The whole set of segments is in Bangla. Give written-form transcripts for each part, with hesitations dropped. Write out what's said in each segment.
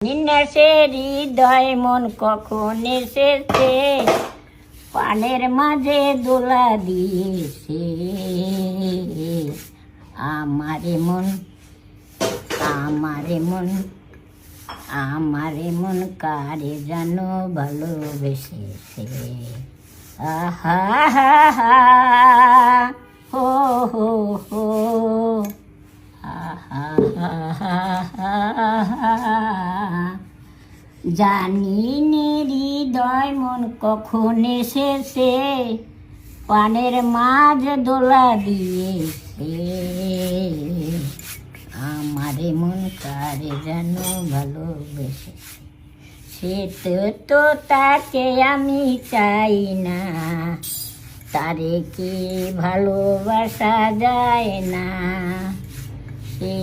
নিন্যাসে হৃদয় মন কখন এসেছে, পানের মাঝে দোলা দিয়েছে। আমারে মন আমারে মন আমারে মন কারে জানো ভালোবেসেছে। আহা হা হা হো হো হো আহা হা হা হা। জানি নে হৃদয় মন কখন এসেছে, পানের মাঝ দোলা দিয়েছে। আমারে মন কারে যেন ভালোবেসেছে, সে তো তাকে আমি চাই না, তারে কি ভালোবাসা যায় না। সে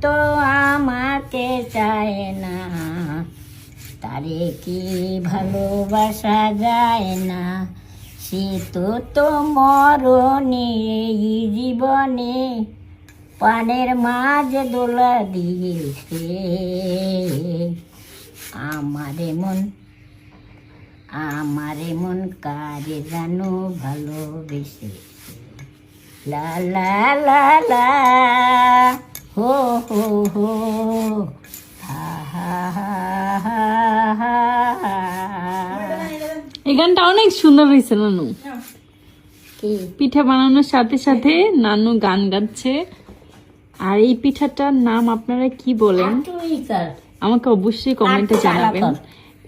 তো আমাকে চায় না, তারে কি ভালোবাসা যায় না। সে তো মরণে এই জীবনে পানের মাঝে দোলা দিয়েছে। আমারে মন কারে জানো ভালোবেসেছে। লা লা লা লা হো হো হো হা হা হা হা। এই গানটা অনেক সুন্দর হয়েছে নানু। কি পিঠা বানানোর সাথে সাথে নানু গান গাচ্ছে। আর এই পিঠাটার নাম আপনারা কি বলেন আমাকে অবশ্যই কমেন্টে জানাবেন।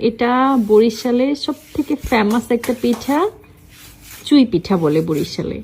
এটা বরিশালের সব থেকে ফেমাস একটা পিঠা, চুই পিঠা বলে বরিশালে।